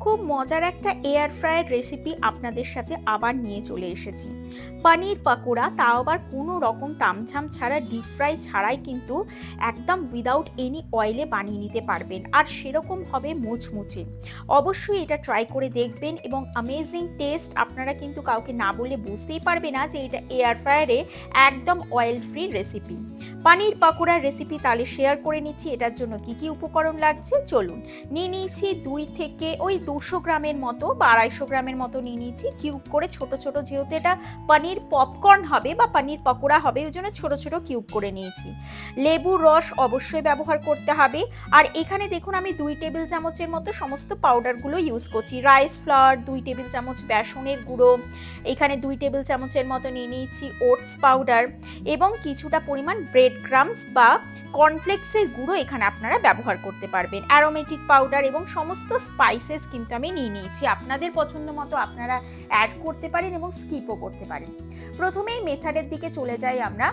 খুব মজার একটা এয়ার ফ্রায়ার রেসিপি আপনাদের সাথে আবার নিয়ে চলে এসেছি। পানির পাকোড়া, তাও আবার কোনো রকম তামঝাম ছাড়া, ডিপ ফ্রাই ছাড়াই কিন্তু একদম উইদাউট এনি অয়েলে বানিয়ে নিতে পারবেন, আর সেরকম হবে মুচমুচে। অবশ্যই এটা ট্রাই করে দেখবেন এবং অ্যামেজিং টেস্ট। আপনারা কিন্তু কাউকে না বলে বুঝতেই পারবে না যে এটা এয়ার ফ্রায়ারে একদম অয়েল ফ্রি রেসিপি। পানির পাকোড়ার রেসিপি তাহলে শেয়ার করে নিচ্ছি। এটার জন্য কি কি উপকরণ লাগছে চলুন। নিয়ে নিয়েছি 2 থেকে 200 গ্রামের মতো বা 250 গ্রামের মতো নিয়ে নিয়েছি কিউব করে, ছোট ছোট, যেহেতু এটা পানির পপকর্ন হবে বা পানির পকোড়া হবে ওই জন্য ছোট ছোট কিউব করে নিয়েছি। লেবুর রস অবশ্যই ব্যবহার করতে হবে। আর এখানে দেখুন আমি 2 টেবিল চামচের মতো সমস্ত পাউডারগুলো ইউজ করছি। রাইস ফ্লাওয়ার 2 টেবিল চামচ, বেসনের গুঁড়ো এখানে 2 টেবিল চামচের মতো নিয়ে নিয়েছি, ওটস পাউডার এবং কিছুটা পরিমাণ ব্রেড ক্রাম্বস বা কর্নফ্লেক্সের গুঁড়ো এখানে আপনারা ব্যবহার করতে পারবেন। অ্যারোমেটিক পাউডার এবং সমস্ত স্পাইসেস কিন্তু আমি নিয়ে নিয়েছি। আপনাদের পছন্দ মতো আপনারা অ্যাড করতে পারেন এবং স্কিপও করতে পারেন। প্রথমেই মেথডের দিকে চলে যাই আমরা।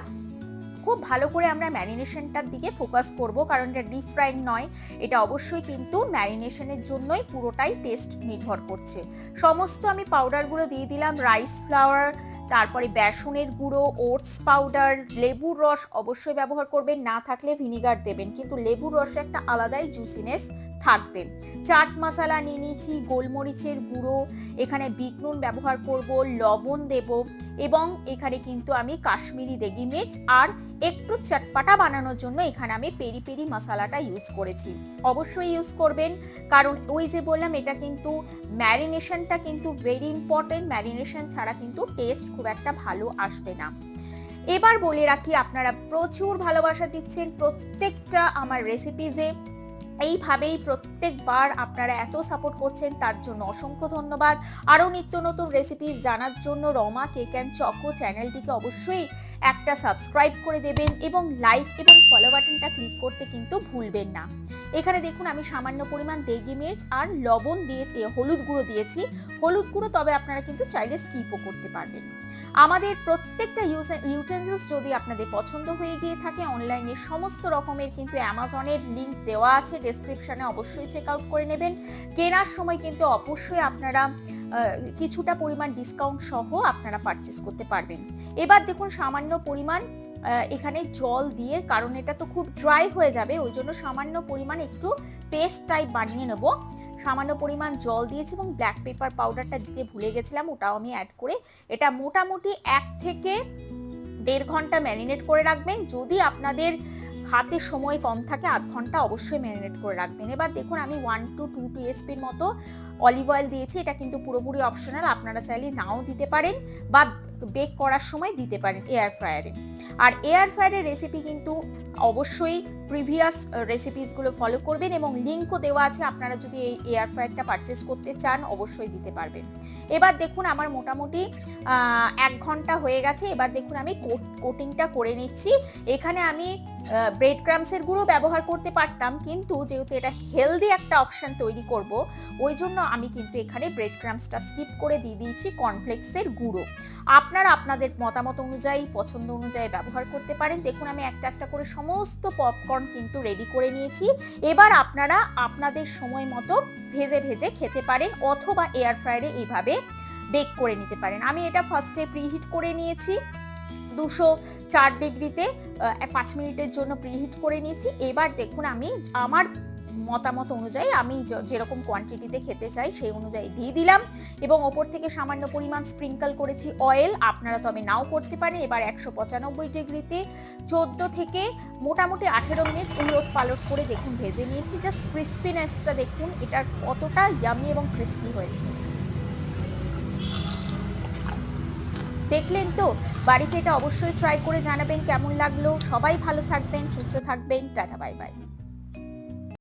খুব ভালো করে আমরা ম্যারিনেশনটার দিকে ফোকাস করব, কারণ এটা ডিপ ফ্রাইং নয়, এটা অবশ্যই কিন্তু ম্যারিনেশনের জন্যই পুরোটাই টেস্ট নির্ভর করছে। সমস্ত আমি পাউডারগুলো দিয়ে দিলাম। রাইস ফ্লাওয়ার, তারপরে বেসনের গুঁড়ো, ওটস পাউডার, লেবুর রস অবশ্যই ব্যবহার করবেন, না থাকলে ভিনিগার দেবেন, কিন্তু লেবুর রসে একটা আলাদাই জুসিনেস থাকবে। চাট মশলা নিয়ে নিয়েছি, গোলমরিচের গুঁড়ো, এখানে বিট নুন ব্যবহার করব, লবণ দেব এবং এখানে কিন্তু আমি কাশ্মীরি দেগি মির্চ আর একটু চটপাটা বানানোর জন্য এখানে আমি পেরি পেরি মশলাটা ইউজ করেছি। অবশ্যই ইউজ করবেন, কারণ ওই যে বললাম এটা কিন্তু ম্যারিনেশনটা কিন্তু ভেরি ইম্পর্টেন্ট। ম্যারিনেশন ছাড়া কিন্তু টেস্ট খুব একটা ভালো আসবে না। এবার বলে রাখি, আপনারা প্রচুর ভালোবাসা দিচ্ছেন প্রত্যেকটা আমার রেসিপিজে। এইভাবেই প্রত্যেকবার আপনারা এত সাপোর্ট করছেন, তার জন্য অসংখ্য ধন্যবাদ। আরও নিত্য নতুন রেসিপিস জানার জন্য রমা কেক অ্যান্ড চকো চ্যানেলটিকে অবশ্যই একটা সাবস্ক্রাইব করে দেবেন এবং লাইক এবং ফলো বাটনটা ক্লিক করতে কিন্তু ভুলবেন না। এখানে দেখুন আমি সামান্য পরিমাণ দেগি মির্চ আর লবণ দিয়েছি, হলুদ গুঁড়ো দিয়েছি। হলুদ গুঁড়ো তবে আপনারা কিন্তু চাইলে স্কিপও করতে পারবেন। আমাদের প্রত্যেকটা ইউটেন্সিলস যদি আপনাদের পছন্দ হয়ে গিয়ে থাকে, অনলাইনে সমস্ত রকমের কিন্তু অ্যামাজনের লিংক দেওয়া আছে ডেসক্রিপশনে, অবশ্যই চেক আউট করে নেবেন। কেনার সময় কিন্তু অবশ্যই আপনারা কিছুটা পরিমাণ ডিসকাউন্ট সহ আপনারা পারচেস করতে পারবেন। এবার দেখুন সামান্য পরিমাণ এখানে জল দিয়ে, কারণ এটা তো খুব ড্রাই হয়ে যাবে, ওই জন্য সামান্য পরিমাণ একটু পেস্ট টাইপ বানিয়ে নেব। সামান্য পরিমাণ জল দিয়েছি এবং ব্ল্যাক পেপার পাউডারটা দিতে ভুলে গেছিলাম, ওটাও আমি অ্যাড করে এটা মোটামুটি 1 থেকে 1.5 ঘন্টা ম্যারিনেট করে রাখবেন। যদি আপনাদের হাতে সময় কম থাকে, আধ ঘন্টা অবশ্যই ম্যারিনেট করে রাখবেন। এবার দেখুন আমি 1 to 2 টিএসপির মতো অলিভ অয়েল দিয়েছি। এটা কিন্তু পুরোপুরি অপশনাল, আপনারা চাইলে নাও দিতে পারেন বা বেক করার সময় দিতে পারেন এয়ার ফ্রায়ারে। আর এয়ার ফ্রায়ারের রেসিপি কিন্তু অবশ্যই প্রিভিয়াস রেসিপিসগুলো ফলো করবেন এবং লিঙ্কও দেওয়া আছে, আপনারা যদি এই এয়ার ফ্রায়ারটা পারচেস করতে চান অবশ্যই দিতে পারবেন। এবার দেখুন আমার মোটামুটি 1 ঘন্টা হয়ে গেছে। এবার দেখুন আমি কোটিংটা করে নিচ্ছি। এখানে আমি ব্রেড ক্রাম্বসের গুঁড়ো ব্যবহার করতে পারতাম, কিন্তু যেহেতু এটা হেলদি একটা অপশন তৈরি করব, ওই জন্য আমি কিন্তু এখানে ব্রেড ক্রাম্বসটা স্কিপ করে দিয়ে দিয়েছি কর্নফ্লেক্সের গুঁড়ো। আপনারা আপনাদের মতামত অনুযায়ী, পছন্দ অনুযায়ী ব্যবহার করতে পারেন। দেখুন আমি একটা একটা করে সমস্ত পপকর্ন কিন্তু রেডি করে নিয়েছি। এবার আপনারা আপনাদের সময় মতো ভেজে ভেজে খেতে পারেন অথবা এয়ার ফ্রায়ারে এইভাবে বেক করে নিতে পারেন। আমি এটা ফার্স্টে প্রিহিট করে নিয়েছি 204 ডিগ্রিতে 5 মিনিটের জন্য প্রিহিট করে নিয়েছি। এবার দেখুন আমি আমার মতামত অনুযায়ী, আমি যেরকম কোয়ান্টিটিতে খেতে চাই সেই অনুযায়ী দিয়ে দিলাম এবং ওপর থেকে সামান্য পরিমাণ স্প্রিঙ্কল করেছি অয়েল, আপনারা তবে নাও করতে পারেন। এবার 195 ডিগ্রিতে 14 থেকে মোটামুটি 18 মিনিট উলট পালট করে দেখুন ভেজে নিয়েছি। জাস্ট ক্রিস্পিনেসটা দেখুন এটার কতটা ইয়ামি এবং ক্রিস্পি হয়েছে। দেখলেন তো? বাড়িতে এটা অবশ্যই ট্রাই করে জানাবেন কেমন লাগলো। সবাই ভালো থাকবেন, সুস্থ থাকবেন। Tata, bye bye.